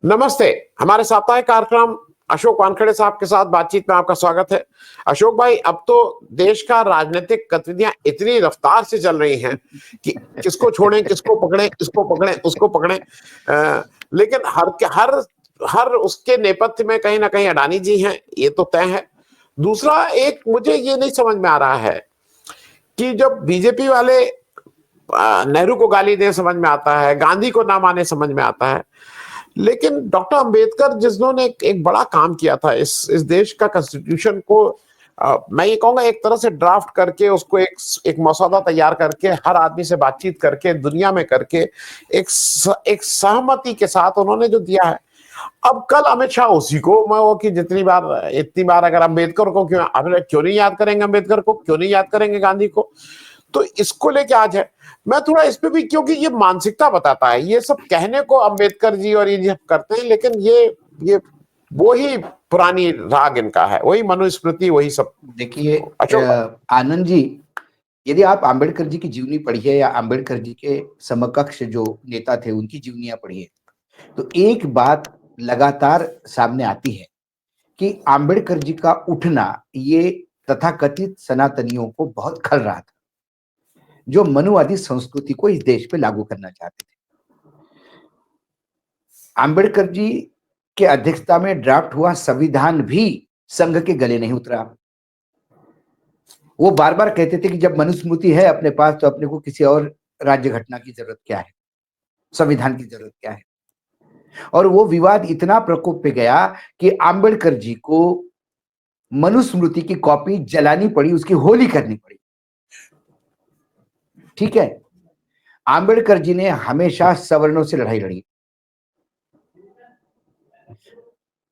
नमस्ते। हमारे साप्ताहिक कार्यक्रम अशोक वानखेड़े साहब के साथ बातचीत में आपका स्वागत है। अशोक भाई, अब तो देश का राजनीतिक गतिविधियां इतनी रफ्तार से चल रही हैं कि किसको छोड़ें, किसको पकड़ें, किसको पकड़ें, उसको पकड़ें। लेकिन हर हर उसके नेपथ्य में कहीं ना कहीं अडानी जी हैं, ये तो तय है। दूसरा, एक मुझे ये नहीं समझ में आ रहा है कि जब बीजेपी वाले नेहरू को गाली दें समझ में आता है, गांधी को ना माने समझ में आता है, लेकिन डॉक्टर अंबेडकर जिन्होंने एक बड़ा काम किया था इस देश का कॉन्स्टिट्यूशन को, मैं ये कहूंगा एक तरह से ड्राफ्ट करके उसको एक मसौदा तैयार करके हर आदमी से बातचीत करके दुनिया में करके एक सहमति के साथ उन्होंने जो दिया है। अब कल अमित शाह उसी को मैं वो कि इतनी बार अगर अम्बेडकर को क्यों नहीं याद करेंगे, अम्बेडकर को क्यों नहीं याद करेंगे, गांधी को। तो इसको लेके आज है, मैं थोड़ा इस पे भी, क्योंकि ये मानसिकता बताता है। ये सब कहने को अम्बेडकर जी और ये करते हैं, लेकिन ये वही पुरानी राग इनका है, वही मनुस्मृति, वही सब। देखिए अशोक आनंद जी, यदि आप आम्बेडकर जी की जीवनी पढ़िए या आम्बेडकर जी के समकक्ष जो नेता थे उनकी जीवनियां पढ़िए, तो एक बात लगातार सामने आती है कि आम्बेडकर जी का उठना ये तथाकथित सनातनियों को बहुत खल रहा था, जो मनुवादी संस्कृति को इस देश पे लागू करना चाहते थे। आम्बेडकर जी के अध्यक्षता में ड्राफ्ट हुआ संविधान भी संघ के गले नहीं उतरा। वो बार बार कहते थे कि जब मनुस्मृति है अपने पास तो अपने को किसी और राज्य घटना की जरूरत क्या है, संविधान की जरूरत क्या है। और वो विवाद इतना प्रकोप पे गया कि आम्बेडकर जी को मनुस्मृति की कॉपी जलानी पड़ी, उसकी होली करनी पड़ी। ठीक है, आम्बेडकर जी ने हमेशा सवर्णों से लड़ाई लड़ी।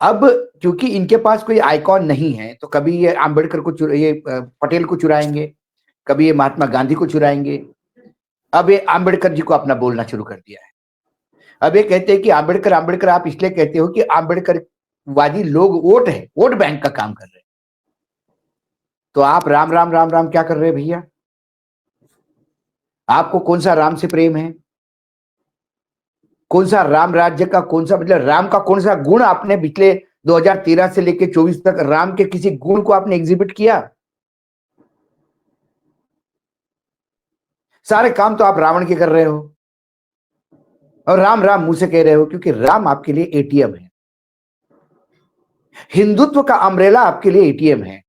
अब क्योंकि इनके पास कोई आइकॉन नहीं है, तो कभी ये आम्बेडकर को ये पटेल को चुराएंगे, कभी ये महात्मा गांधी को चुराएंगे। अब ये आम्बेडकर जी को अपना बोलना शुरू कर दिया है। अब ये कहते हैं कि आम्बेडकर आम्बेडकर आप इसलिए कहते हो कि आम्बेडकर वादी लोग वोट है, वोट बैंक का काम कर रहे हैं। तो आप राम राम राम राम क्या कर रहे हैं भैया? आपको कौन सा राम से प्रेम है? कौन सा राम राज्य का कौन सा, मतलब राम का कौन सा गुण आपने पिछले 2013 से लेकर 24 तक राम के किसी गुण को आपने एग्जिबिट किया? सारे काम तो आप रावण के कर रहे हो और राम राम मुंह से कह रहे हो, क्योंकि राम आपके लिए एटीएम है। हिंदुत्व का अम्ब्रेला आपके लिए एटीएम है,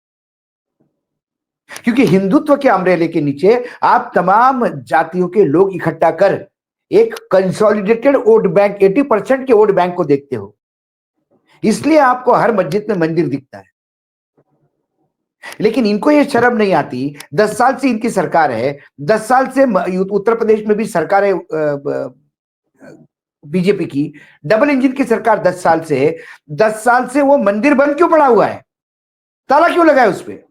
क्योंकि हिंदुत्व के अम्ब्रेले के नीचे आप तमाम जातियों के लोग इकट्ठा कर एक कंसोलिडेटेड वोट बैंक, 80% के वोट बैंक को देखते हो। इसलिए आपको हर मस्जिद में मंदिर दिखता है। लेकिन इनको ये शर्म नहीं आती। 10 साल से इनकी सरकार है, 10 साल से उत्तर प्रदेश में भी सरकार है बीजेपी की, डबल इंजन की सरकार 10 साल से है। 10 साल से वो मंदिर बंद क्यों पड़ा हुआ है? ताला क्यों लगा है उस पर?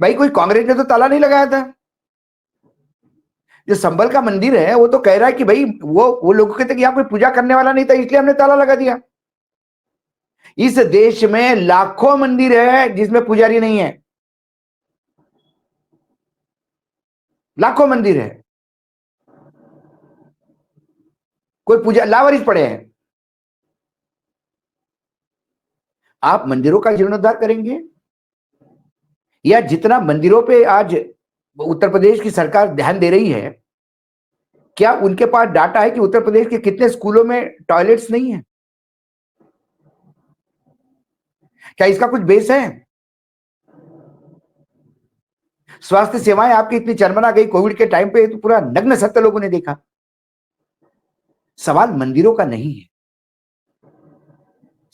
भाई कोई कांग्रेस ने तो ताला नहीं लगाया था। जो संभल का मंदिर है वो तो कह रहा है कि भाई वो लोग कहते कि यहाँ कोई पूजा करने वाला नहीं था, इसलिए हमने ताला लगा दिया। इस देश में लाखों मंदिर है जिसमें पुजारी नहीं है, लाखों मंदिर है, कोई पूजा लावारिस पड़े हैं। आप मंदिरों का जीर्णोद्धार करेंगे या जितना मंदिरों पे आज उत्तर प्रदेश की सरकार ध्यान दे रही है, क्या उनके पास डाटा है कि उत्तर प्रदेश के कितने स्कूलों में टॉयलेट्स नहीं है? क्या इसका कुछ बेस है? स्वास्थ्य सेवाएं आपकी इतनी चरमरा गई कोविड के टाइम पे, तो पूरा नग्न सत्य लोगों ने देखा। सवाल मंदिरों का नहीं है,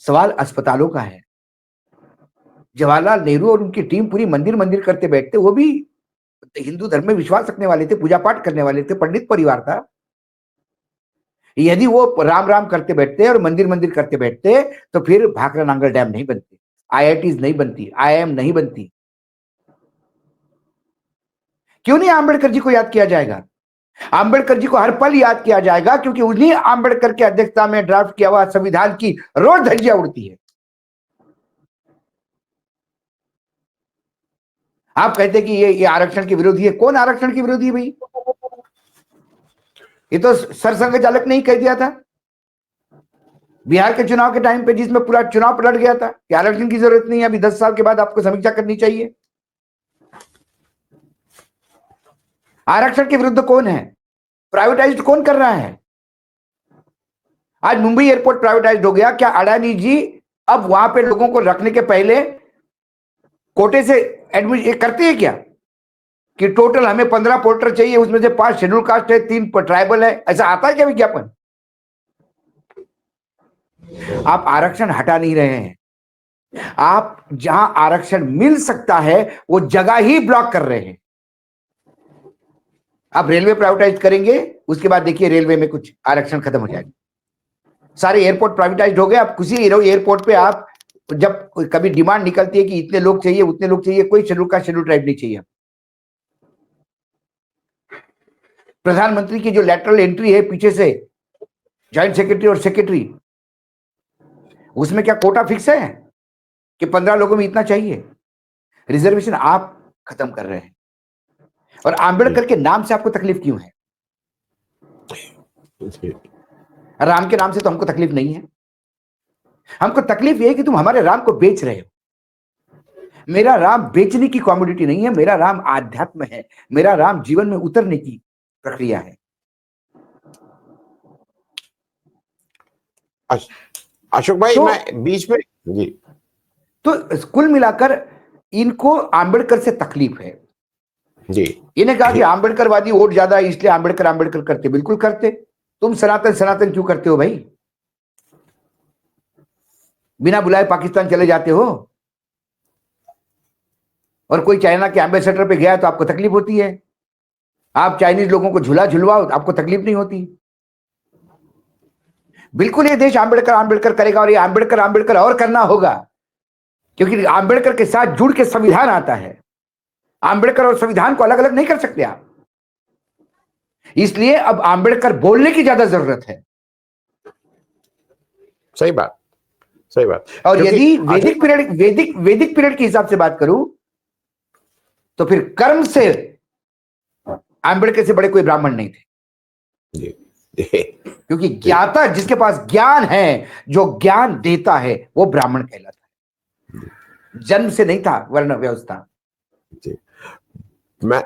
सवाल अस्पतालों का है। जवाहरलाल नेहरू और उनकी टीम पूरी मंदिर मंदिर करते बैठते, वो भी हिंदू धर्म में विश्वास रखने वाले थे, पूजा पाठ करने वाले थे, पंडित परिवार था। यदि वो राम राम करते बैठते और मंदिर मंदिर करते बैठते तो फिर भाखड़ा नांगल डैम नहीं बनती, आईआईटीज नहीं बनती, आईआईएम नहीं बनती। क्यों नहीं आंबेडकर जी को याद किया जाएगा? आंबेडकर जी को हर पल याद किया जाएगा, क्योंकि उन्हीं आंबेडकर की अध्यक्षता में ड्राफ्ट किया हुआ संविधान की रोज धज्जियां उड़ती है। आप कहते कि ये आरक्षण के विरोधी है। कौन आरक्षण के विरोधी है भाई? ये तो सरसंघ चालक ने ही कह दिया था बिहार के चुनाव के टाइम पे, जिसमें पूरा चुनाव पलट गया था कि आरक्षण की जरूरत नहीं है, अभी 10 साल के बाद आपको समीक्षा करनी चाहिए। आरक्षण के विरुद्ध कौन है? प्राइवेटाइज्ड कौन कर रहा है? आज मुंबई एयरपोर्ट प्राइवेटाइज्ड हो गया, क्या अडानी जी अब वहां पे लोगों को रखने के पहले कोटे से एडमिट करते हैं क्या कि टोटल हमें 15 पोर्टर चाहिए, उसमें से 5 शेड्यूल कास्ट है, 3 ट्राइबल है? ऐसा आता है क्या विज्ञापन? आप आरक्षण हटा नहीं रहे हैं, आप जहां आरक्षण मिल सकता है वो जगह ही ब्लॉक कर रहे हैं। आप रेलवे प्राइवेटाइज करेंगे, उसके बाद देखिए रेलवे में कुछ आरक्षण खत्म हो जाएगा। सारे एयरपोर्ट प्राइवेटाइज हो गए, आप किसी एयरपोर्ट पे आप जब कभी डिमांड निकलती है कि इतने लोग चाहिए उतने लोग चाहिए, कोई शेड्यूल कास्ट शेड्यूल ट्राइब नहीं चाहिए। प्रधानमंत्री की जो लेटरल एंट्री है पीछे से, जॉइंट सेक्रेटरी और सेक्रेटरी, उसमें क्या कोटा फिक्स है कि 15 लोगों में इतना चाहिए? रिजर्वेशन आप खत्म कर रहे हैं। और आंबेडकर के नाम से आपको तकलीफ क्यों है? राम के नाम से तो हमको तकलीफ नहीं है। हमको तकलीफ यह है कि तुम हमारे राम को बेच रहे हो। मेरा राम बेचने की कॉमोडिटी नहीं है, मेरा राम आध्यात्म है, मेरा राम जीवन में उतरने की प्रक्रिया है। अशोक भाई तो, मैं बीच में जी, तो कुल मिलाकर इनको आंबेडकर से तकलीफ है जी। इन्हें कहा कि आंबेडकरवादी वोट ज्यादा है इसलिए आंबेडकर करते। बिल्कुल करते। तुम सनातन क्यों करते हो भाई? बिना बुलाए पाकिस्तान चले जाते हो, और कोई चाइना के एम्बेसडर पे गया तो आपको तकलीफ होती है। आप चाइनीज लोगों को झुलाओ तो आपको तकलीफ नहीं होती। बिल्कुल ये देश आंबेडकर करेगा, और ये आंबेडकर और करना होगा, क्योंकि आंबेडकर के साथ जुड़ के संविधान आता है। आंबेडकर और संविधान को अलग अलग नहीं कर सकते आप। इसलिए अब आंबेडकर बोलने की ज्यादा जरूरत है। सही बात, सही बात। और यदि वैदिक पीरियड के हिसाब से बात करूं तो फिर कर्म से आंबेडकर से बड़े कोई ब्राह्मण नहीं थे। क्योंकि ज्ञाता, जिसके पास ज्ञान है, जो ज्ञान देता है, वो ब्राह्मण कहलाता है। जन्म से नहीं था वर्ण व्यवस्था। मैं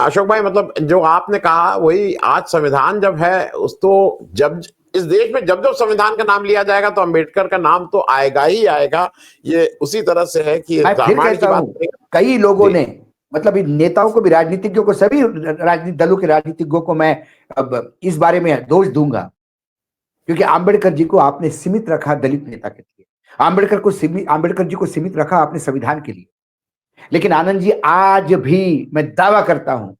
अशोक भाई, मतलब जो आपने कहा वही, आज संविधान जब है उस तो जब इस देश में जब संविधान का नाम लिया जाएगा तो अंबेडकर का नाम तो आएगा ही आएगा। ये उसी तरह से है कि रामायण की बात कई लोगों ने, मतलब नेताओं को भी, राजनीतिज्ञों को, सभी राजनीतिक दलों के राजनीतिज्ञों को मैं अब इस बारे में दोष दूंगा, क्योंकि आंबेडकर जी को आपने सीमित रखा दलित नेता के लिए, आंबेडकर जी को सीमित रखा आपने संविधान के लिए। लेकिन आनंद जी, आज भी मैं दावा करता हूं,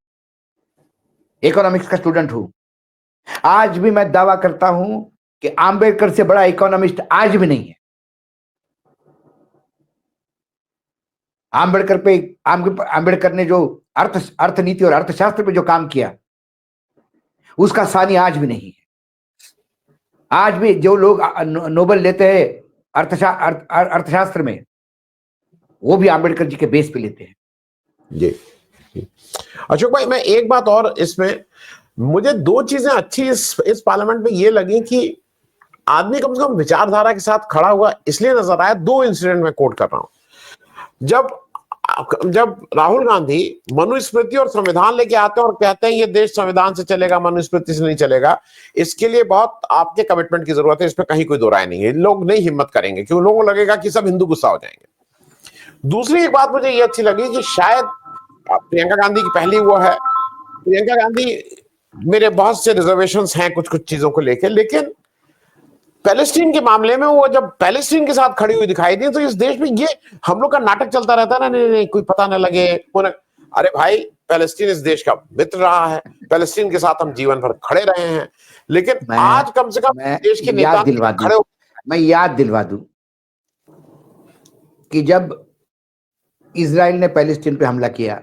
इकोनॉमिक्स का स्टूडेंट हूं, आज भी मैं दावा करता हूं कि आंबेडकर से बड़ा इकोनॉमिस्ट आज भी नहीं है। आंबेडकर ने जो अर्थनीति और अर्थशास्त्र पे जो काम किया, उसका सानी आज भी नहीं है। आज भी जो लोग नोबेल लेते हैं अर्थशास्त्र में, वो भी आंबेडकर जी के बेस पे लेते हैं। जी अशोक भाई, मैं एक बात और, इसमें मुझे 2 चीजें अच्छी इस पार्लियामेंट में ये लगी कि आदमी कम से कम विचारधारा के साथ खड़ा हुआ इसलिए नजर आया। 2 इंसिडेंट में कोट कर रहा हूं। जब राहुल गांधी मनुस्मृति और संविधान लेके आते हैं और कहते हैं ये देश संविधान से चलेगा, मनुस्मृति से नहीं चलेगा, इसके लिए बहुत आपके कमिटमेंट की जरूरत है, इसमें कहीं कोई दो राय नहीं है। लोग नहीं हिम्मत करेंगे क्योंकि लोगों को लगेगा कि सब हिंदू गुस्सा हो जाएंगे। दूसरी एक बात मुझे ये अच्छी लगी कि शायद प्रियंका गांधी की पहली वो है, प्रियंका गांधी, मेरे बहुत से रिजर्वेशंस हैं कुछ चीजों को लेकर, लेकिन पैलेस्टीन के मामले में वो जब पैलेस्टीन के साथ खड़ी हुई दिखाई दी, तो इस देश में ये हम लोग का नाटक चलता रहता है ना, नहीं कोई पता न लगे। अरे भाई, पैलेस्टीन इस देश का मित्र रहा है, पैलेस्टीन के साथ हम जीवन भर खड़े रहे हैं, लेकिन आज कम से कम देश के नेता खड़े। मैं याद दिलवा दूं कि जब इजराइल ने पैलेस्टीन पे हमला किया,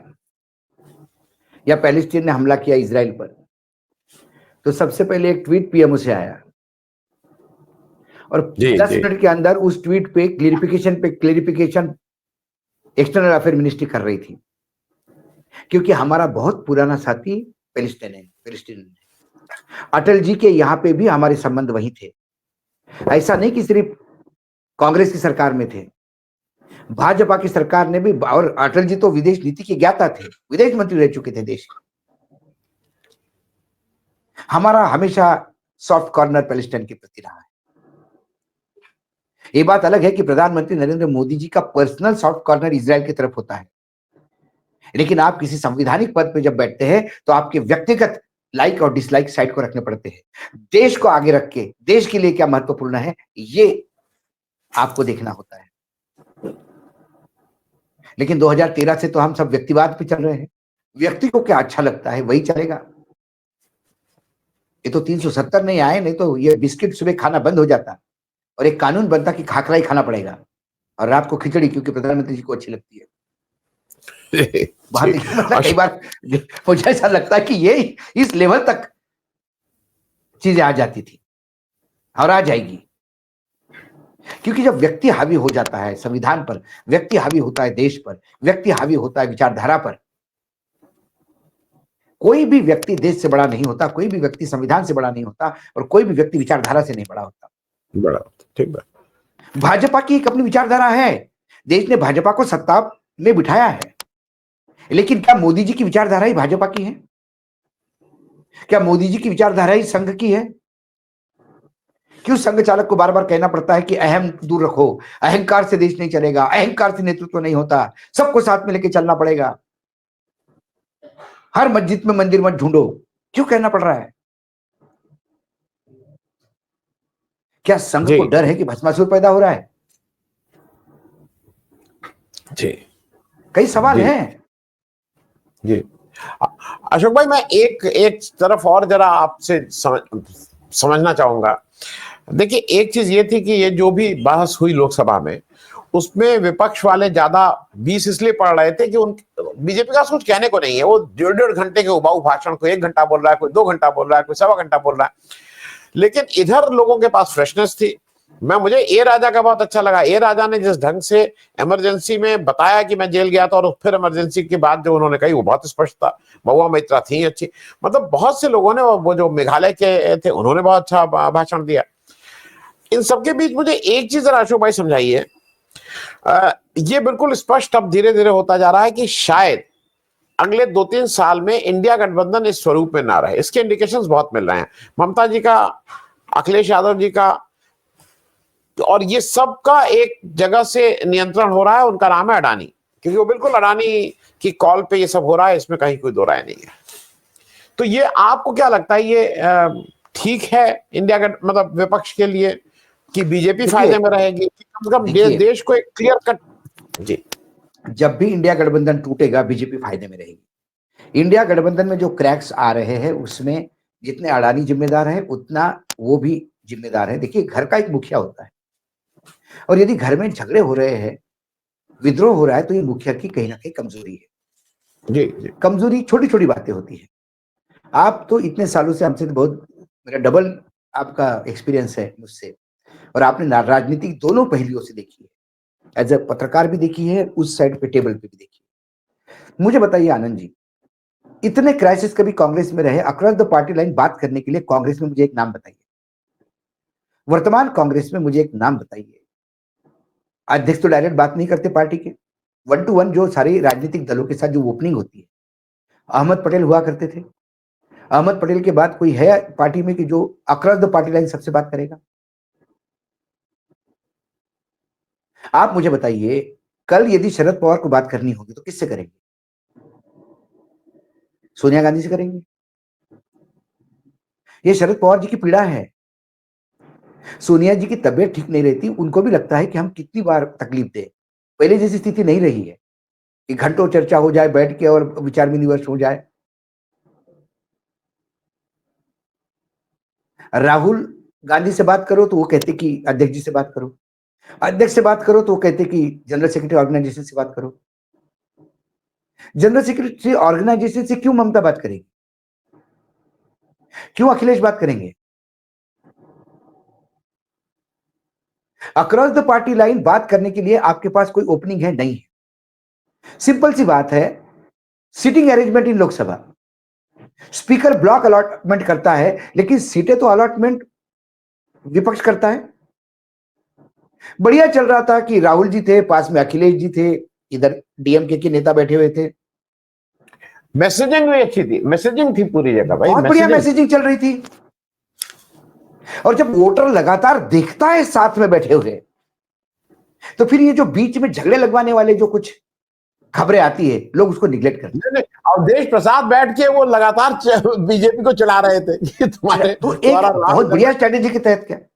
या पैलेस्टीन ने हमला किया इजराइल पर, तो सबसे पहले एक ट्वीट पीएमओ से आया, और 10 मिनट के अंदर उस ट्वीट पे क्लेरिफिकेशन एक्सटर्नल अफेयर मिनिस्ट्री कर रही थी, क्योंकि हमारा बहुत पुराना साथी पैलेस्टीन है। अटल जी के यहाँ पे भी हमारे संबंध वही थे। ऐसा नहीं कि सिर्फ कांग्रेस की सरकार में थे, भाजपा की सरकार ने भी, और अटल जी तो विदेश नीति के ज्ञाता थे, विदेश मंत्री रह चुके थे देश के। हमारा हमेशा सॉफ्ट कॉर्नर पैलेस्टाइन के प्रति रहा है। ये बात अलग है कि प्रधानमंत्री नरेंद्र मोदी जी का पर्सनल सॉफ्ट कॉर्नर इजराइल की तरफ होता है, लेकिन आप किसी संवैधानिक पद पे जब बैठते हैं तो आपके व्यक्तिगत लाइक और डिसलाइक साइड को रखने पड़ते हैं। देश को आगे रख के देश के लिए क्या महत्वपूर्ण है ये आपको देखना होता है। लेकिन 2013 से तो हम सब व्यक्तिवाद पे चल रहे हैं, व्यक्ति को क्या अच्छा लगता है वही चलेगा। ये तो 370 नहीं आए, नहीं तो ये बिस्किट सुबह खाना बंद हो जाता और एक कानून बनता कि खाकरा ही खाना पड़ेगा और रात को खिचड़ी, क्योंकि प्रधानमंत्री जी को अच्छी लगती है। मतलब कई बार मुझे ऐसा लगता है कि ये इस लेवल तक चीजें आ जाती थी और आ जाएगी, क्योंकि जब व्यक्ति हावी हो जाता है संविधान पर, व्यक्ति हावी होता है देश पर, व्यक्ति हावी होता है विचारधारा पर, कोई भी व्यक्ति देश से बड़ा नहीं होता, कोई भी व्यक्ति संविधान से बड़ा नहीं होता और कोई भी व्यक्ति विचारधारा से नहीं बड़ा होता। बड़ा ठीक बात। भाजपा की एक अपनी विचारधारा है, देश ने भाजपा को सत्ता में बिठाया है, लेकिन क्या मोदी जी की विचारधारा ही भाजपा की है? क्या मोदी जी की विचारधारा ही संघ की है? क्यों संघ चालक को बार बार कहना पड़ता है कि अहम दूर रखो, अहंकार से देश नहीं चलेगा, अहंकार से नेतृत्व नहीं होता, सबको साथ में लेके चलना पड़ेगा, हर मस्जिद में मंदिर मत ढूंढो, क्यों कहना पड़ रहा है? क्या संघ को डर है कि भस्मासुर पैदा हो रहा है? जी, कई सवाल हैं। जी अशोक भाई, मैं एक तरफ और जरा आपसे समझना चाहूंगा। देखिए, एक चीज ये थी कि ये जो भी बहस हुई लोकसभा में, उसमें विपक्ष वाले ज्यादा 20 इसलिए पढ़ रहे थे कि उन बीजेपी का कुछ कहने को नहीं है। वो 1.5 घंटे के उबाऊ भाषण को 1 घंटा बोल रहा है, कोई 2 घंटा बोल रहा है, कोई 1.25 घंटा बोल रहा है। लेकिन इधर लोगों के पास फ्रेशनेस थी। मुझे ए राजा का बहुत अच्छा लगा। ए राजा ने जिस ढंग से इमरजेंसी में बताया कि मैं जेल गया था, और फिर इमरजेंसी के बाद जो उन्होंने कही वो बहुत स्पष्ट था। महुआ मैत्रा थी अच्छी, मतलब बहुत से लोगों ने, वो जो मेघालय के थे उन्होंने बहुत अच्छा भाषण दिया। इन सबके बीच मुझे एक चीज जरा अशोक भाई समझाइए, ये बिल्कुल स्पष्ट अब धीरे धीरे होता जा रहा है कि शायद अगले 2-3 साल में इंडिया गठबंधन इस स्वरूप में ना रहे। इसके इंडिकेशंस बहुत मिल रहे हैं, ममता जी का, अखिलेश यादव जी का, और ये सब का एक जगह से नियंत्रण हो रहा है। उनका नाम है अडानी, क्योंकि वो बिल्कुल अडानी की कॉल पे ये सब हो रहा है, इसमें कहीं कोई दो राय नहीं है। तो ये आपको क्या लगता है, ये ठीक है इंडिया का, मतलब विपक्ष के लिए, कि बीजेपी फायदे में रहेगी, कम से कम देश को एक क्लियर कट? जी, जब भी इंडिया गठबंधन टूटेगा बीजेपी फायदे में रहेगी। इंडिया गठबंधन में जो क्रैक्स आ रहे हैं उसमें जितने अडानी जिम्मेदार है उतना वो भी जिम्मेदार है। देखिए, घर का एक मुखिया होता है, और यदि घर में झगड़े हो रहे हैं, विद्रोह हो रहा है, तो ये मुखिया की कहीं ना कहीं कमजोरी है। जी। कमजोरी छोटी छोटी बातें होती है। आप तो इतने सालों से हमसे बहुत, मेरा डबल आपका एक्सपीरियंस है मुझसे, और आपने राजनीतिक दोनों पहलुओं से देखी है, एज ए पत्रकार भी देखी है, उस साइड पे टेबल पे भी देखी है। मुझे बताइए आनंद जी, इतने क्राइसिस कभी कांग्रेस में रहे, अक्रॉस द पार्टी लाइन बात करने के लिए कांग्रेस में मुझे एक नाम बताइए, वर्तमान कांग्रेस में मुझे एक नाम बताइए। अध्यक्ष तो डायरेक्ट बात नहीं करते पार्टी के, 1 to 1 जो सारी राजनीतिक दलों के साथ जो ओपनिंग होती है, अहमद पटेल हुआ करते थे। अहमद पटेल के बाद कोई है पार्टी में कि जो अक्रॉस द पार्टी लाइन सबसे बात करेगा? आप मुझे बताइए, कल यदि शरद पवार को बात करनी होगी तो किससे करेंगे? सोनिया गांधी से करेंगे? ये शरद पवार जी की पीड़ा है। सोनिया जी की तबीयत ठीक नहीं रहती, उनको भी लगता है कि हम कितनी बार तकलीफ दें। पहले जैसी स्थिति नहीं रही है कि घंटों चर्चा हो जाए बैठ के और विचार विनिमय हो जाए। राहुल गांधी से बात करो तो वो कहते कि अध्यक्ष जी से बात करो, अध्यक्ष से बात करो तो वो कहते कि जनरल सेक्रेटरी ऑर्गेनाइजेशन से बात करो। जनरल सेक्रेटरी ऑर्गेनाइजेशन से क्यों ममता बात करेगी? क्यों अखिलेश बात करेंगे? अक्रॉस द पार्टी लाइन बात करने के लिए आपके पास कोई ओपनिंग है? नहीं है। सिंपल सी बात है, सिटिंग अरेंजमेंट इन लोकसभा, स्पीकर ब्लॉक अलॉटमेंट करता है, लेकिन सीटें तो अलॉटमेंट विपक्ष करता है। बढ़िया चल रहा था कि राहुल जी थे, पास में अखिलेश जी थे, इधर डीएमके के नेता बैठे हुए थे। मैसेजिंग भी अच्छी थी, मैसेजिंग थी पूरी जगह भाई, बहुत बढ़िया मैसेजिंग चल रही थी। और जब वोटर लगातार देखता है साथ में बैठे हुए, तो फिर ये जो बीच में झगड़े लगवाने वाले जो कुछ खबरें आती है, लोग उसको निगलेक्ट करते हैं। नहीं, और देश प्रसाद बैठ के वो लगातार बीजेपी को चला रहे थे कि तुम्हारे तो एक बहुत बढ़िया स्ट्रेटेजी के तहत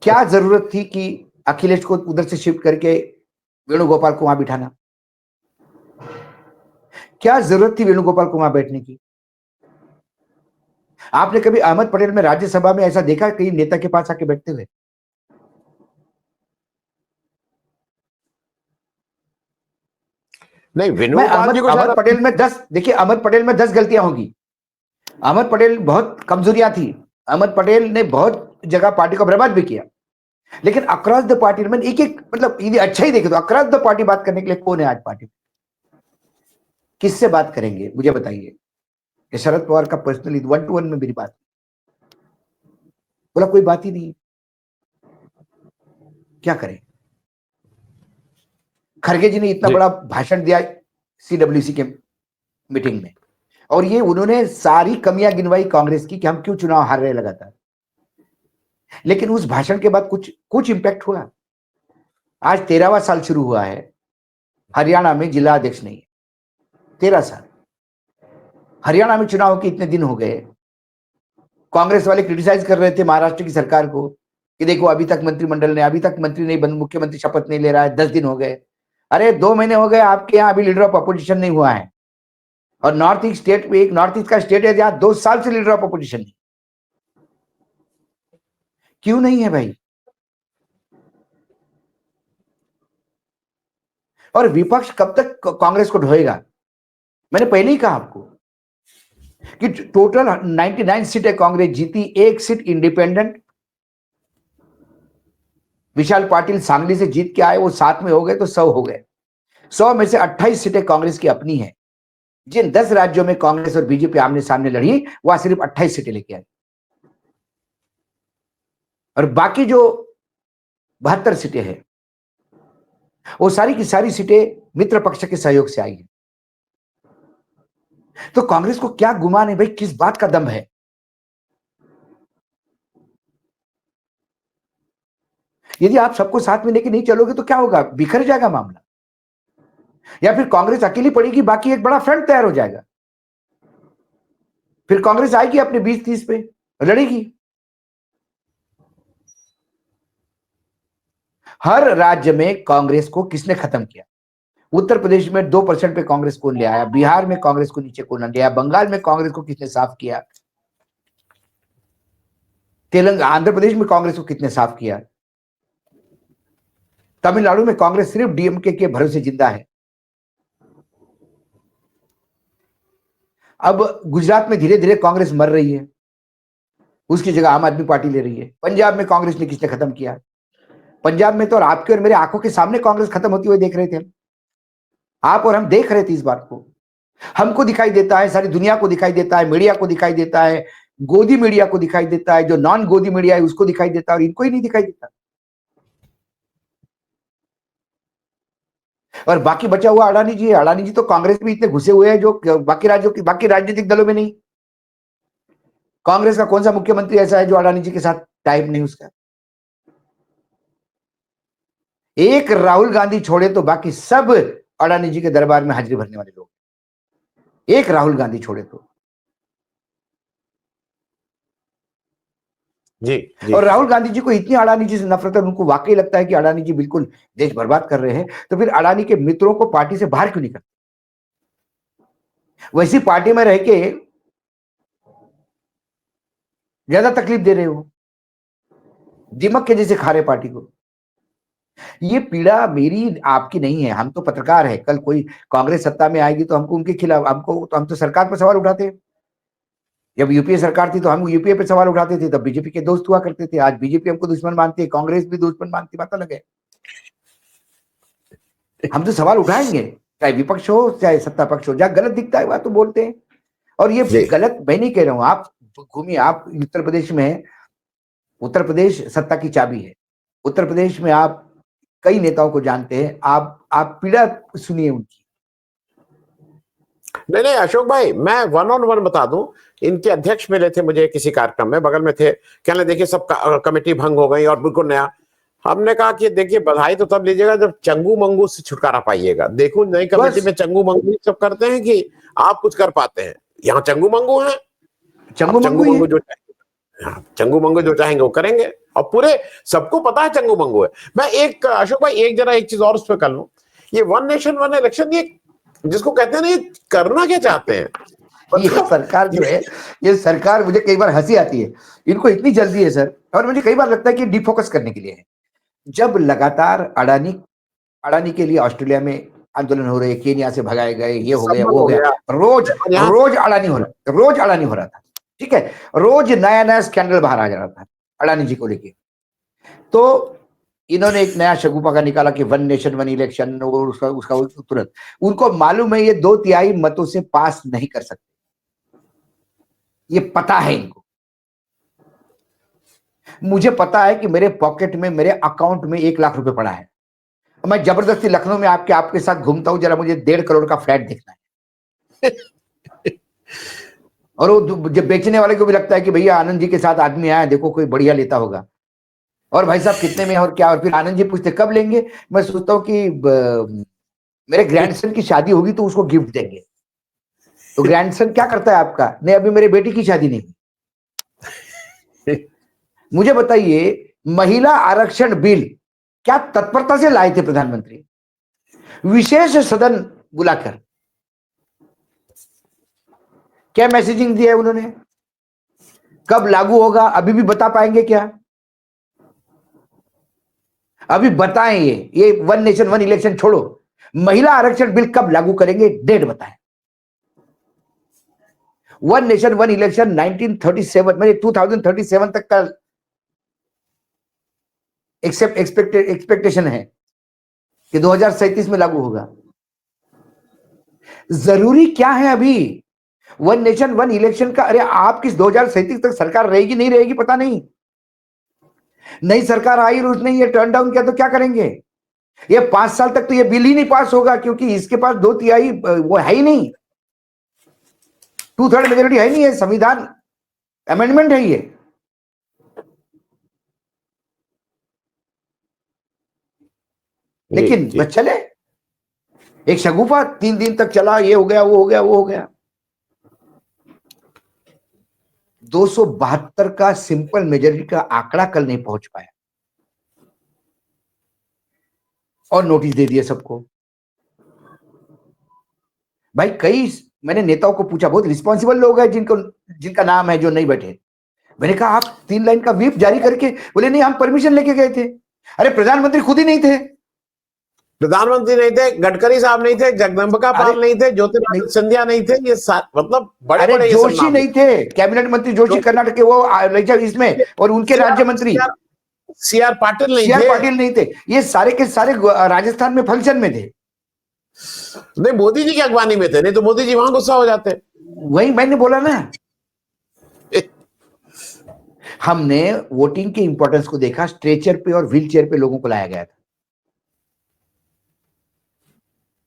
क्या जरूरत थी कि अखिलेश को उधर से शिफ्ट करके वेणुगोपाल को वहां बिठाना? क्या जरूरत थी वेणुगोपाल को वहां बैठने की? आपने कभी अहमद पटेल में राज्यसभा में ऐसा देखा कई नेता के पास आके बैठते हुए? नहीं, वेणुगोपाल जी को अहमद पटेल में 10, देखिए अहमद पटेल में 10 गलतियां होगी। अहमद पटेल बहुत कमजोरियां थी, अहमद पटेल ने बहुत जगह पार्टी को बर्बाद भी किया, लेकिन अक्रॉस द पार्टी में एक एक, मतलब यदि अच्छा ही देखे तो अक्रॉस द पार्टी बात करने के लिए कौन है आज पार्टी में? किससे बात करेंगे मुझे बताइए? कि शरद पवार का पर्सनली 1-to-1 में मेरी बात, बोला कोई बात ही नहीं। क्या करें? खरगे जी ने इतना बड़ा भाषण दिया सीडब्ल्यूसी के मीटिंग में, और ये उन्होंने सारी कमियां गिनवाई कांग्रेस की कि हम क्यों चुनाव हार रहे लगातार, लेकिन उस भाषण के बाद कुछ इंपैक्ट हुआ? आज 13वां साल शुरू हुआ है, हरियाणा में जिला अध्यक्ष नहीं है। 13 साल हरियाणा में चुनाव के इतने दिन हो गए। कांग्रेस वाले क्रिटिसाइज कर रहे थे महाराष्ट्र की सरकार को कि देखो अभी तक मंत्रिमंडल ने, अभी तक मंत्री नहीं बन, मुख्यमंत्री शपथ नहीं ले रहा है, 10 दिन हो गए। अरे 2 महीने हो गए आपके यहाँ अभी लीडर ऑफ अपोजिशन नहीं हुआ है, और नॉर्थ ईस्ट स्टेट में, एक नॉर्थ ईस्ट का स्टेट है जहां 2 साल से लीडर ऑफ अपोजिशन नहीं। क्यों नहीं है भाई? और विपक्ष कब तक कांग्रेस को ढोएगा? मैंने पहले ही कहा आपको कि टोटल 99 सीटें कांग्रेस जीती, 1 सीट इंडिपेंडेंट विशाल पाटिल सांगली से जीत के आए, वो 7 में हो गए तो 100 हो गए। 100 में से 28 सीटें कांग्रेस की अपनी है। जिन 10 राज्यों में कांग्रेस और बीजेपी आमने सामने लड़ी, वहां सिर्फ 28 सीटें लेके आई, और बाकी जो 72 सीटें हैं वो सारी की सारी सीटें मित्र पक्ष के सहयोग से आई है। तो कांग्रेस को क्या गुमान है भाई? किस बात का दम है? यदि आप सबको साथ में लेके नहीं चलोगे तो क्या होगा? बिखर जाएगा मामला, या फिर कांग्रेस अकेली पड़ेगी, बाकी एक बड़ा फ्रंट तैयार हो जाएगा। फिर कांग्रेस आएगी अपने 20-30 पे लड़ेगी। हर राज्य में कांग्रेस को किसने खत्म किया? उत्तर प्रदेश में 2% पे कांग्रेस को ले आया, बिहार में कांग्रेस को नीचे को ले आया, बंगाल में कांग्रेस को किसने साफ किया, तेलंगाना, आंध्र प्रदेश में कांग्रेस को कितने साफ किया, तमिलनाडु में कांग्रेस सिर्फ डीएमके के भरोसे जिंदा है। अब गुजरात में धीरे धीरे कांग्रेस मर रही है, उसकी जगह आम आदमी पार्टी ले रही है। पंजाब में कांग्रेस ने किसने खत्म किया? पंजाब में तो आपके और मेरे आंखों के सामने कांग्रेस खत्म होती हुई देख रहे थे, आप और हम देख रहे थे इस बात को। हमको दिखाई देता है, सारी दुनिया को दिखाई देता है, मीडिया को दिखाई देता है, गोदी मीडिया को दिखाई देता है, जो नॉन गोदी मीडिया है उसको दिखाई देता है, और इनको ही नहीं दिखाई देता। और बाकी बचा हुआ अडानी जी तो कांग्रेस में इतने घुसे हुए हैं जो बाकी राज्यों की, बाकी राजनीतिक दलों में नहीं। कांग्रेस का कौन सा मुख्यमंत्री ऐसा है जो अडानी जी के साथ टाइप नहीं उसका? एक राहुल गांधी छोड़े तो बाकी सब अडानी जी के दरबार में हाजिरी भरने वाले लोग, एक राहुल गांधी छोड़े तो। जी। और राहुल गांधी जी को इतनी अडानी जी से नफरत है, उनको वाकई लगता है कि अडानी जी बिल्कुल देश बर्बाद कर रहे हैं, तो फिर अडानी के मित्रों को पार्टी से बाहर क्यों नहीं करते? वैसी पार्टी में रह के ज्यादा तकलीफ दे रहे हो, दिमक के जैसे खा रहे पार्टी को। ये पीड़ा मेरी आपकी नहीं है, हम तो पत्रकार है। कल कोई कांग्रेस सत्ता में आएगी तो हमको उनके खिलाफ, हम तो सरकार पर सवाल उठाते हैं। जब यूपीए सरकार थी तो हम यूपीए पे सवाल उठाते थे, तब बीजेपी के दोस्त हुआ करते थे। आज बीजेपी हमको दुश्मन मानती है, कांग्रेस भी दुश्मन मानती, पता लगे। हम तो सवाल उठाएंगे, चाहे विपक्ष हो चाहे सत्ता पक्ष हो, जहां गलत दिखता है वहां तो बोलते हैं। और ये जी। गलत मैं नहीं कह रहा हूं, आप घूमिए, आप उत्तर प्रदेश में हैं, उत्तर प्रदेश सत्ता की चाबी है। उत्तर प्रदेश में आप कई नेताओं को जानते हैं, आप पीड़ा सुनिए उनकी। नहीं नहीं अशोक भाई, मैं वन ऑन वन बता दूं, इनके अध्यक्ष मिले थे मुझे किसी कार्यक्रम में, बगल में थे, कहने देखिए सब कमेटी भंग हो गई और बिल्कुल नया। हमने कहा कि देखिए बधाई तो तब लीजिएगा जब चंगू मंगू से छुटकारा पाइएगा। देखो नई कमेटी बस में चंगू मंगू ही सब करते हैं कि आप कुछ कर पाते हैं। यहाँ चंगू मंगू है, चंगू अब मंगू चंगू ही है। मंगू जो चंगू मंगू जो चाहेंगे वो करेंगे, और पूरे सबको पता है चंगू मंगू है। मैं एक अशोक भाई एक जरा एक चीज और उस पर कर लूं, ये वन नेशन वन इलेक्शन, ये जिसको कहते हैं ना, ये करना क्या चाहते हैं? ये सरकार जो है, ये सरकार, मुझे कई बार हंसी आती है, इनको इतनी जल्दी है सर, और मुझे कई बार लगता है कि डिफोकस करने के लिए है। जब लगातार अडानी के लिए ऑस्ट्रेलिया में आंदोलन हो रहे, केनिया से भगाए गए, ये हो गया संभव वो हो हो गया, गया रोज यहाँ रोज अडानी हो रहा था, ठीक है, रोज नया नया स्कैंडल बाहर आ जा रहा था अडानी जी को लेके। तो इन्होंने एक नया शगुफा का निकाला कि वन नेशन वन इलेक्शन, और उसका तुरंत उनको मालूम है ये 2/3 मतों से पास नहीं कर सकते, ये पता है इनको। मुझे पता है कि मेरे पॉकेट में, मेरे अकाउंट में 1 लाख रुपए पड़ा है, मैं जबरदस्ती लखनऊ में आपके साथ घूमता हूं, जरा मुझे 1.5 करोड़ का फ्लैट देखना है। और वो जब बेचने वाले को भी लगता है कि भैया आनंद जी के साथ आदमी आया, देखो कोई बढ़िया लेता होगा, और भाई साहब कितने में और क्या, और फिर आनंद जी पूछते कब लेंगे। मैं सोचता हूँ कि मेरे ग्रैंडसन की शादी होगी तो उसको गिफ्ट देंगे। तो ग्रैंडसन क्या करता है आपका? नहीं, अभी मेरे बेटी की शादी नहीं। मुझे बताइए, महिला आरक्षण बिल क्या तत्परता से लाए थे प्रधानमंत्री, विशेष सदन बुलाकर, क्या मैसेजिंग दिया है उन्होंने, कब लागू होगा अभी भी बता पाएंगे क्या? अभी बताएं, ये वन नेशन वन इलेक्शन छोड़ो, महिला आरक्षण बिल कब लागू करेंगे, डेट बताएं। वन नेशन वन इलेक्शन 1937 में 2037 तक का एक्सपेक्टेशन है कि 2037 में लागू होगा। जरूरी क्या है अभी वन नेशन वन इलेक्शन का? अरे आप किस 2037 तक सरकार रहेगी नहीं रहेगी पता नहीं, नई सरकार आई और उसने ये टर्न डाउन किया तो क्या करेंगे? ये 5 साल तक तो ये बिल ही नहीं पास होगा, क्योंकि इसके पास 2/3 वो है ही नहीं, 2/3 मेजोरिटी है नहीं, है संविधान अमेंडमेंट है ये। लेकिन बस चले, एक शगुफा 3 दिन तक चला, ये हो गया वो हो गया वो हो गया। 272 का सिंपल मेजोरिटी का आंकड़ा कल नहीं पहुंच पाया, और नोटिस दे दिए सबको। भाई मैंने नेताओं को पूछा, बहुत रिस्पॉन्सिबल लोग हैं जिनका नाम है जो नहीं बैठे, मैंने कहा आप 3 लाइन का व्हिप जारी करके, बोले नहीं हम परमिशन लेके गए थे। अरे प्रधानमंत्री खुद ही नहीं थे, प्रधानमंत्री नहीं थे, गडकरी साहब नहीं थे, जगदम्बिका पाल नहीं थे, ज्योतिरादित्य सिंधिया नहीं थे, ये मतलब बड़े बड़े जोशी नहीं थे, कैबिनेट मंत्री जोशी कर्नाटक के वो इसमें, और उनके राज्य मंत्री सीआर पाटिल नहीं थे, ये सारे के सारे राजस्थान में फंक्शन में थे। नहीं, मोदी जी की अगवानी में थे, नहीं तो मोदी जी वहां गुस्सा हो जाते। वही मैंने बोला ना, हमने वोटिंग के इंपॉर्टेंस को देखा, स्ट्रेचर पे और व्हील चेयर पे लोगों को लाया गया था।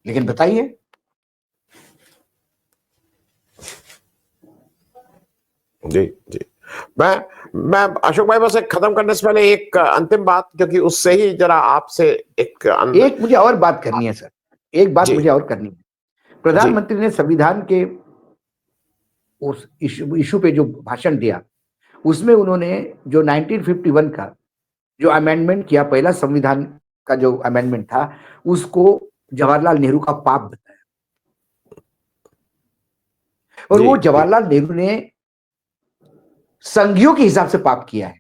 लेकिन बताइए, जी जी, मैं अशोक भाई बस एक खत्म करने से पहले एक अंतिम बात, क्योंकि उससे ही जरा आपसे एक मुझे और बात करनी है सर, एक बात मुझे और करनी है। प्रधानमंत्री ने संविधान के उस इशू पे जो भाषण दिया, उसमें उन्होंने जो 1951 का जो अमेंडमेंट किया, पहला संविधान का जो अमेंडमेंट था, उसको जवाहरलाल नेहरू का पाप बताया। और वो जवाहरलाल नेहरू ने संघियों के हिसाब से पाप किया है।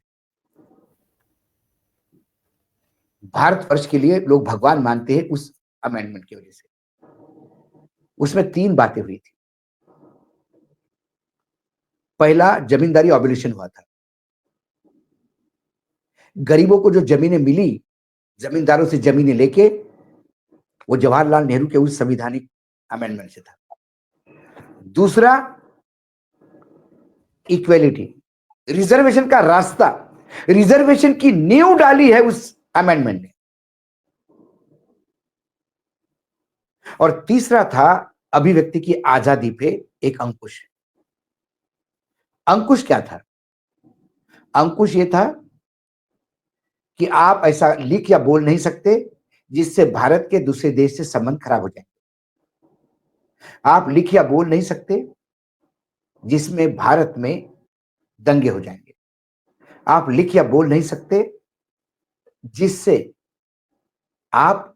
भारतवर्ष के लिए लोग भगवान मानते हैं उस अमेंडमेंट की वजह से। उसमें 3 बातें हुई थी। पहला, जमींदारी ऑब्लिगेशन हुआ था, गरीबों को जो जमीनें मिली जमींदारों से जमीनें लेके, वो जवाहरलाल नेहरू के उस संवैधानिक अमेंडमेंट से था। दूसरा, इक्वेलिटी, रिजर्वेशन का रास्ता, रिजर्वेशन की नींव डाली है उस अमेंडमेंट ने। और तीसरा था अभिव्यक्ति की आजादी पे एक अंकुश। अंकुश क्या था? अंकुश ये था कि आप ऐसा लिख या बोल नहीं सकते जिससे भारत के दूसरे देश से संबंध खराब हो जाए। आप लिख या बोल नहीं सकते जिसमें भारत में दंगे हो जाएंगे। आप लिख या बोल नहीं सकते जिससे आप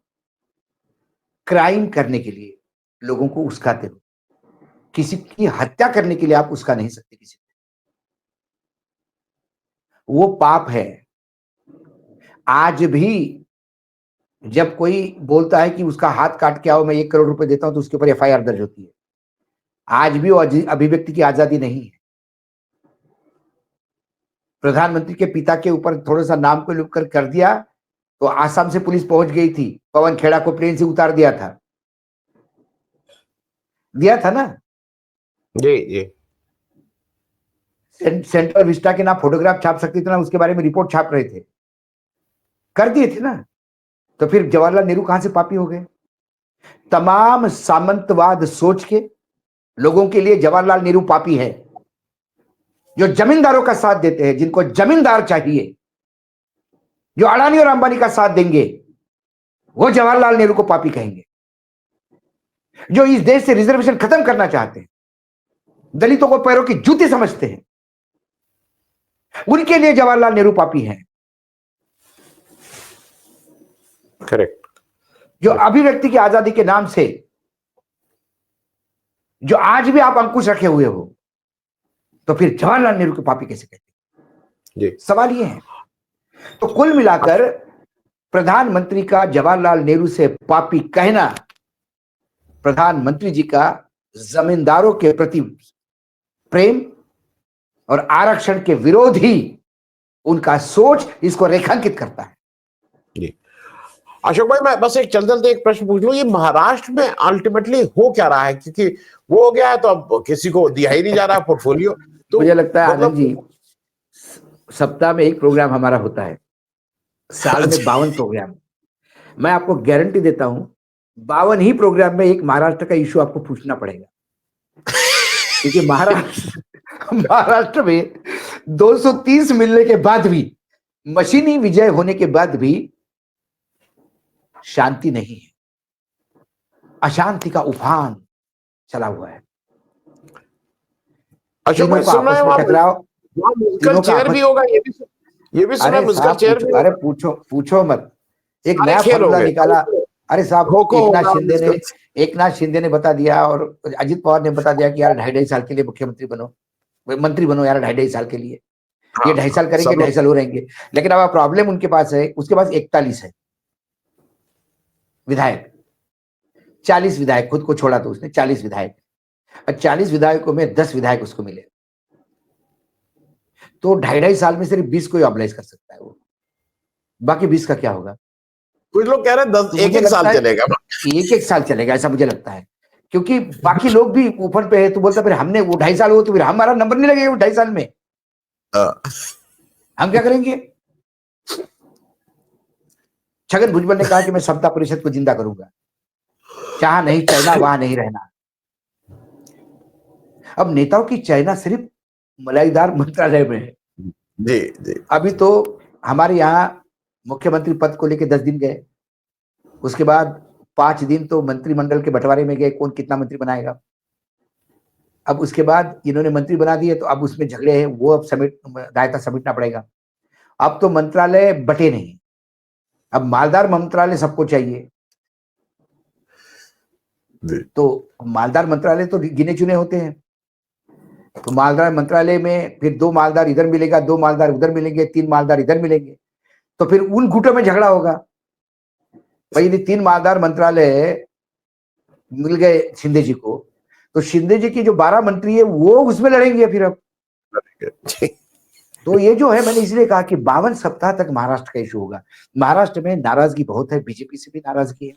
क्राइम करने के लिए लोगों को उस्काते हो। किसी की हत्या करने के लिए आप उसका नहीं सकते किसी को, वो पाप है। आज भी जब कोई बोलता है कि उसका हाथ काट के आओ, मैं 1 करोड़ रुपए देता हूं, तो उसके ऊपर एफआईआर दर्ज होती है। आज भी वो अभिव्यक्ति की आजादी नहीं है। प्रधानमंत्री के पिता के ऊपर थोड़ा सा नाम को लिख कर दिया तो आसाम से पुलिस पहुंच गई थी, पवन खेड़ा को प्लेन से उतार दिया था ना। जी जी। सेंट्रल विस्टा के ना फोटोग्राफ छाप सकते थे ना उसके बारे में रिपोर्ट छाप रहे थे, कर दिए थे ना। तो फिर जवाहरलाल नेहरू कहां से पापी हो गए? तमाम सामंतवाद सोच के लोगों के लिए जवाहरलाल नेहरू पापी है। जो जमींदारों का साथ देते हैं, जिनको जमींदार चाहिए, जो अडानी और अंबानी का साथ देंगे, वो जवाहरलाल नेहरू को पापी कहेंगे। जो इस देश से रिजर्वेशन खत्म करना चाहते हैं, दलितों को पैरों की जूती समझते हैं, उनके लिए जवाहरलाल नेहरू पापी हैं। करेक्ट। जो अभिव्यक्ति की आजादी के नाम से जो आज भी आप अंकुश रखे हुए हो, तो फिर जवाहरलाल नेहरू को पापी कैसे कहते हैं? सवाल ये है। तो कुल मिलाकर प्रधानमंत्री का जवाहरलाल नेहरू से पापी कहना प्रधानमंत्री जी का जमींदारों के प्रति प्रेम और आरक्षण के विरोधी उनका सोच इसको रेखांकित करता है। जी अशोक भाई, मैं बस एक चलते एक प्रश्न पूछ लूं, ये महाराष्ट्र में अल्टीमेटली हो क्या रहा है? क्योंकि वो हो गया है तो अब किसी को दिया ही नहीं जा रहा है पोर्टफोलियो। तो मुझे लगता है आनंद जी, सप्ताह में 1 प्रोग्राम हमारा होता है, साल में 52 प्रोग्राम। मैं आपको गारंटी देता हूं 52 ही प्रोग्राम में एक महाराष्ट्र का इशू आपको पूछना पड़ेगा। क्योंकि महाराष्ट्र में 230 मिलने के बाद भी, मशीनी विजय होने के बाद भी शांति नहीं है, अशांति का उफान चला हुआ है। अशोक भाई सुन रहे हैं टकराव, म्यूजिकल चेयर भी होगा, ये भी सुना म्यूजिकल चेयर भी। अरे पूछो मत, एक नया फॉर्मूला निकाला। अरे साहब, एकनाथ शिंदे ने बता दिया और अजित पवार ने बता दिया कि यार 2.5 साल के लिए मुख्यमंत्री बनो, मंत्री बनो यार 2.5 साल के लिए। ये 2.5 साल करेंगे, 2.5 साल हो रहेंगे। लेकिन अब प्रॉब्लम उनके पास है, उसके पास 41 है विधायक, 40 विधायक खुद को छोड़ा तो उसने 40 विधायक, और 40 विधायकों में 10 विधायक उसको मिले। तो 2.5 साल में सिर्फ 20 को ही ऑब्लाइज कर सकता है वो, बाकी 20 का क्या होगा? कुछ लोग कह रहे हैं 10 एक साल चलेगा, एक साल चलेगा, ऐसा मुझे लगता है। क्योंकि बाकी लोग भी ऊपर पे है, तो बोलता फिर हमने वो 2.5 साल हो तो फिर हमारा नंबर नहीं लगेगा वो 2.5 साल में, हम क्या करेंगे? छगन भुजबल ने कहा कि मैं समता परिषद को जिंदा करूंगा, चाह नहीं चाहना वहां नहीं रहना। अब नेताओं की चाहना सिर्फ मलाईदार मंत्रालय में है। जी जी। अभी तो हमारे यहाँ मुख्यमंत्री पद को लेके 10 दिन गए, उसके बाद 5 दिन तो मंत्रिमंडल के बंटवारे में गए, कौन कितना मंत्री बनाएगा। अब उसके बाद इन्होंने मंत्री बना दिए, तो अब उसमें झगड़े हैं, वो अब दायित्व समेटना पड़ेगा। अब तो मंत्रालय बटे नहीं, अब मालदार मंत्रालय सबको चाहिए। तो मालदार मंत्रालय तो गिने चुने होते हैं, तो मालदार मंत्रालय में फिर 2 मालदार इधर मिलेगा, 2 मालदार उधर मिलेंगे, 3 मालदार इधर मिलेंगे, तो फिर उन गुटों में झगड़ा होगा। भाई यदि 3 मालदार मंत्रालय मिल गए शिंदे जी को, तो शिंदे जी की जो 12 मंत्री है वो उसमें लड़ेंगे फिर। अब तो ये जो है, मैंने इसलिए कहा कि 52 सप्ताह तक महाराष्ट्र का इशू होगा। महाराष्ट्र में नाराजगी बहुत है, बीजेपी से भी नाराजगी है,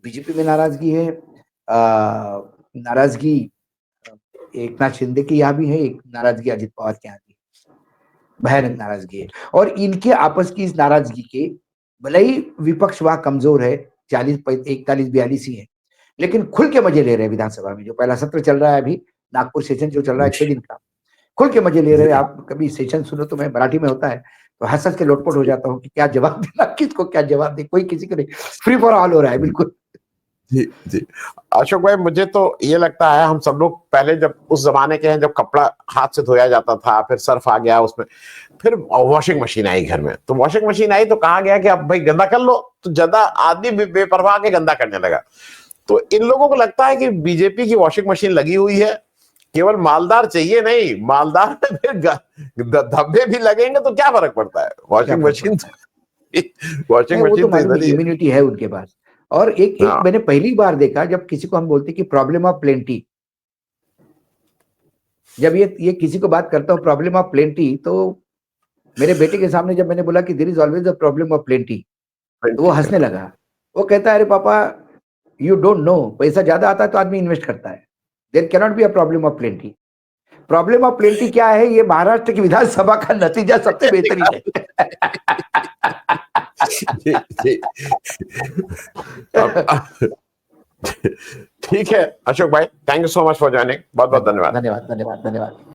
बीजेपी में नाराजगी है, नाराजगी एकनाथ शिंदे के यहाँ भी है, एक नाराजगी अजित पवार के यहाँ भी, भयानक नाराजगी है। और इनके आपस की इस नाराजगी के, भले ही विपक्ष वहां कमजोर है, 41-42 ही है, लेकिन खुल के मजे ले रहे हैं विधानसभा में। जो पहला सत्र चल रहा है अभी, नागपुर सेशन जो चल रहा है 6 दिन का, खुल के मजे ले रहे हैं। आप कभी सेशन सुनो तो, मैं मराठी में होता है तो हंस हंस के लोटपोट हो जाता हूँ कि क्या जवाब देना, किसको क्या जवाब दे, कोई किसी को नहीं, फ्री फॉर ऑल हो रहा है बिल्कुल। जी जी। अशोक भाई, मुझे तो ये लगता है हम सब लोग पहले जब उस जमाने के हैं जब कपड़ा हाथ से धोया जाता था, फिर सर्फ आ गया उसमें, फिर वॉशिंग मशीन आई घर में, तो वॉशिंग मशीन आई तो कहा गया कि अब भाई गंदा कर लो, तो ज्यादा आदमी बेपरवाह के गंदा करने लगा। तो इन लोगों को लगता है कि बीजेपी की वॉशिंग मशीन लगी हुई है, केवल मालदार चाहिए नहीं, मालदार में फिर धब्बे भी लगेंगे तो क्या फर्क पड़ता है, वॉशिंग मशीन वॉशिंग वो तो मशीन तो मालूम इधर ही है। इम्यूनिटी है उनके पास। और एक मैंने पहली बार देखा जब किसी को हम बोलते कि प्रॉब्लम ऑफ प्लेंटी, जब ये किसी को बात करता हूँ प्रॉब्लम ऑफ प्लेंटी, तो मेरे बेटे के सामने जब मैंने बोला कि there is always a problem of plenty, तो वो हंसने लगा। वो कहता है अरे पापा यू डोंट नो, पैसा ज्यादा आता है तो आदमी इन्वेस्ट करता है, there can not be a problem of plenty. Problem of plenty क्या है, ये महाराष्ट्र की विधानसभा का नतीजा सबसे बेहतरीन है। ठीक है अशोक भाई, thank you so much for joining, बहुत बहुत धन्यवाद। धन्यवाद धन्यवाद धन्यवाद।